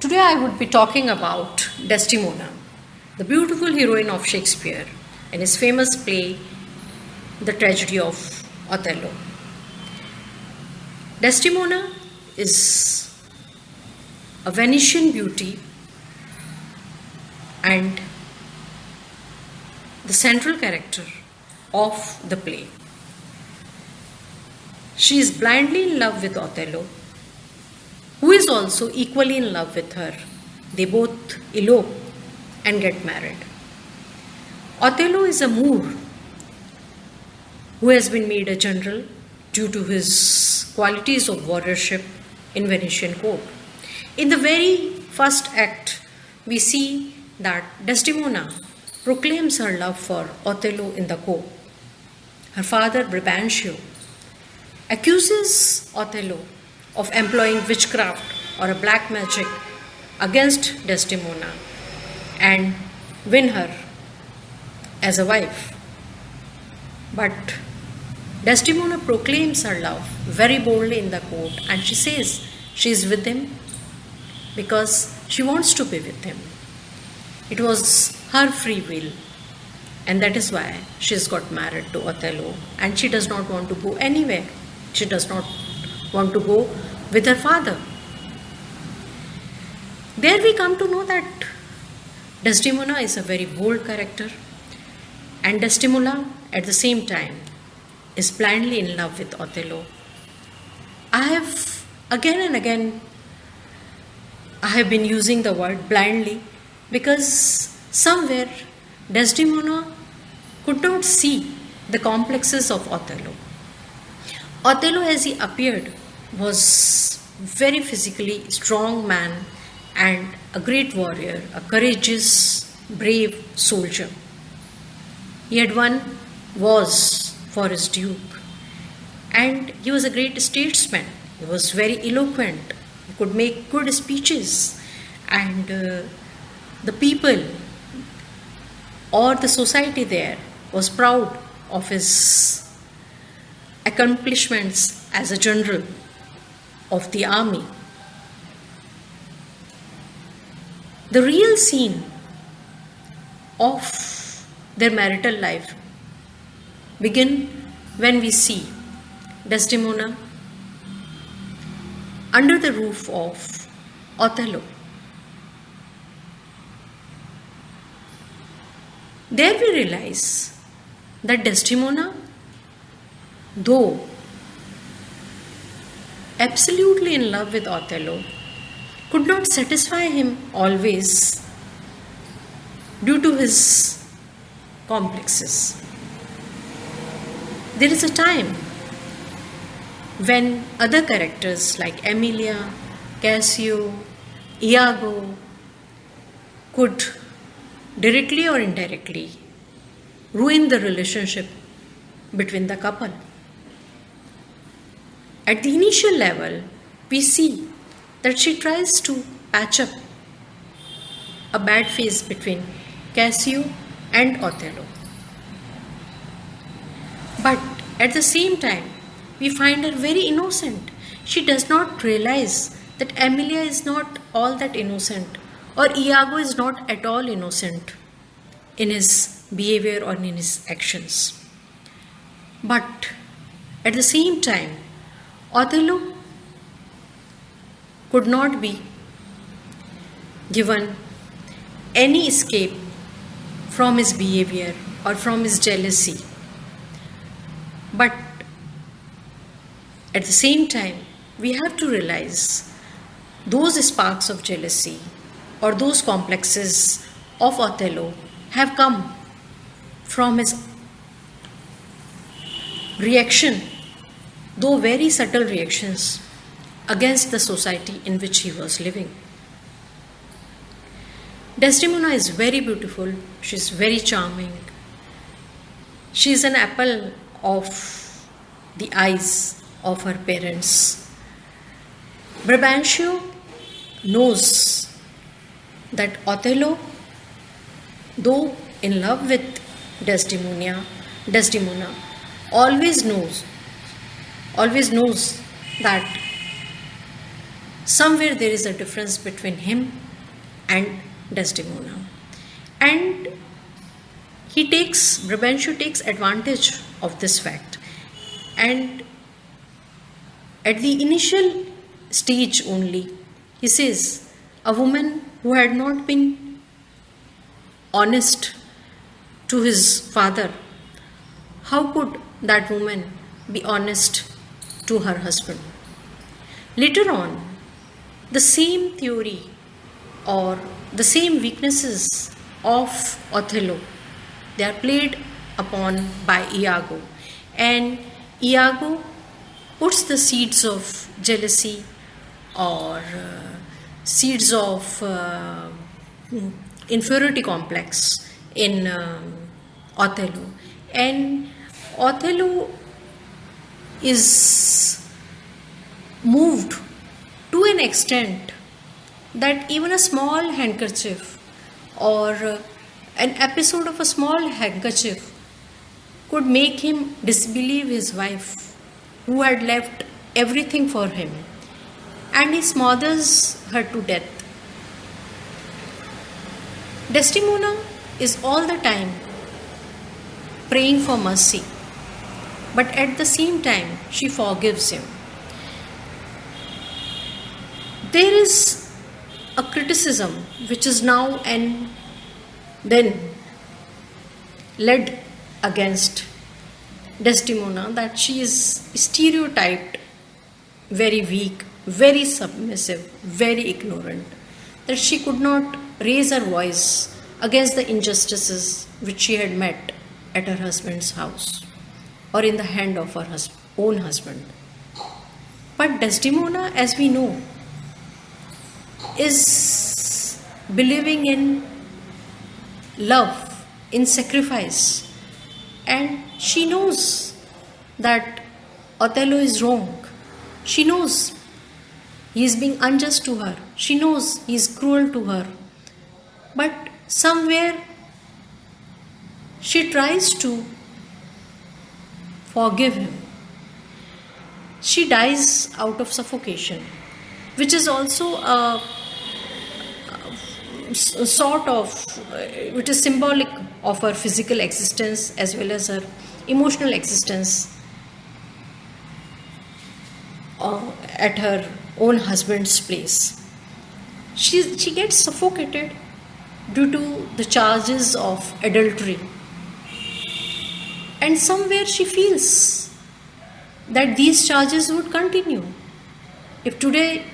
Today I would be talking about Desdemona, the beautiful heroine of Shakespeare in his famous play, The Tragedy of Othello. Desdemona is a Venetian beauty and the central character of the play. She is blindly in love with Othello, who is also equally in love with her. They both elope and get married. Othello is a Moor who has been made a general due to his qualities of warriorship in Venetian court. In the very first act, we see that Desdemona proclaims her love for Othello in the court. Her father, Brabantio, accuses Othello of employing witchcraft or a black magic against Desdemona and win her as a wife. But Desdemona proclaims her love very boldly in the court and she says she is with him because she wants to be with him. It was her free will, and that is why she has got married to Othello, and she does not want to go anywhere. She does not want to go with her father. There we come to know that Desdemona is a very bold character, and Desdemona at the same time is blindly in love with Othello. I have again and again been using the word blindly because somewhere Desdemona could not see the complexes of Othello. Othello, as he appeared, was very physically strong man and a great warrior, a courageous, brave soldier. He had won wars for his duke, and he was a great statesman. He was very eloquent. He could make good speeches, and the people or the society there was proud of his accomplishments as a general of the army. The real scene of their marital life begin when we see Desdemona under the roof of Othello. There we realize that Desdemona, though absolutely in love with Othello, could not satisfy him always due to his complexes. There is a time when other characters like Emilia, Cassio, Iago could directly or indirectly ruin the relationship between the couple. At the initial level, we see that she tries to patch up a bad phase between Cassio and Othello. But at the same time, we find her very innocent. She does not realize that Emilia is not all that innocent, or Iago is not at all innocent in his behavior or in his actions. But at the same time, Othello could not be given any escape from his behavior or from his jealousy. But at the same time, we have to realize those sparks of jealousy or those complexes of Othello have come from his reaction, though very subtle reactions, against the society in which he was living. Desdemona is very beautiful, she is very charming. She is an apple of the eyes of her parents. Brabantio knows that Othello, though in love with Desdemona, always knows that Somewhere there is a difference between him and Desdemona. And Brabantio takes advantage of this fact. And at the initial stage only, he says, a woman who had not been honest to his father, how could that woman be honest to her husband? Later on, the same theory or the same weaknesses of Othello, they are played upon by Iago, and Iago puts the seeds of jealousy or seeds of inferiority complex in Othello, and Othello is moved to an extent that even a small handkerchief or an episode of a small handkerchief could make him disbelieve his wife, who had left everything for him, and he smothers her to death. Desdemona is all the time praying for mercy, but at the same time she forgives him. There is a criticism which is now and then led against Desdemona, that she is stereotyped very weak, very submissive, very ignorant, that she could not raise her voice against the injustices which she had met at her husband's house or in the hand of her own husband. But Desdemona, as we know, is believing in love, in sacrifice, and she knows that Othello is wrong. She knows he is being unjust to her. She knows he is cruel to her. But somewhere she tries to forgive him. She dies out of suffocation, which is also a sort of, which is symbolic of her physical existence as well as her emotional existence at her own husband's place. She gets suffocated due to the charges of adultery, and somewhere she feels that these charges would continue. If today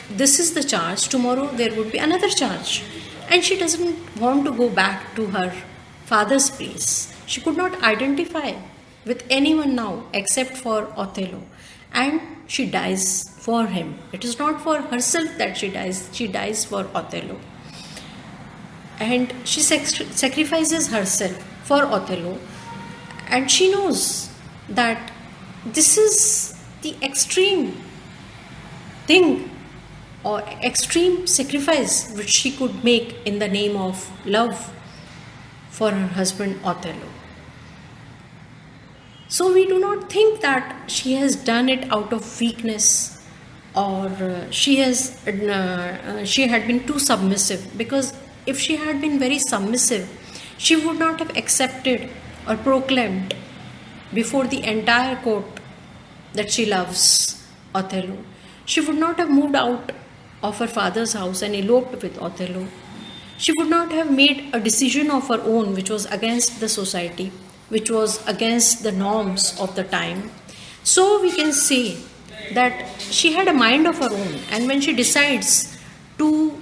this is the charge, tomorrow there would be another charge, and she doesn't want to go back to her father's place. She could not identify with anyone now except for Othello, and she dies for him. It is not for herself that she dies for Othello. And she sacrifices herself for Othello, and she knows that this is the extreme thing or extreme sacrifice which she could make in the name of love for her husband Othello. So we do not think that she has done it out of weakness or she had been too submissive, because if she had been very submissive, she would not have accepted or proclaimed before the entire court that she loves Othello. She would not have moved out of her father's house and eloped with Othello. She would not have made a decision of her own which was against the society, which was against the norms of the time. So we can say that she had a mind of her own, and when she decides to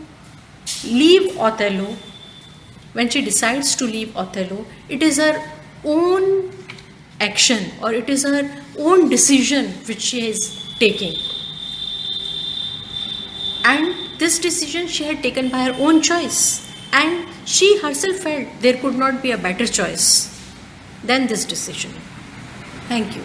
leave Othello, it is her own action or it is her own decision which she is taking. And this decision she had taken by her own choice, and she herself felt there could not be a better choice than this decision. Thank you.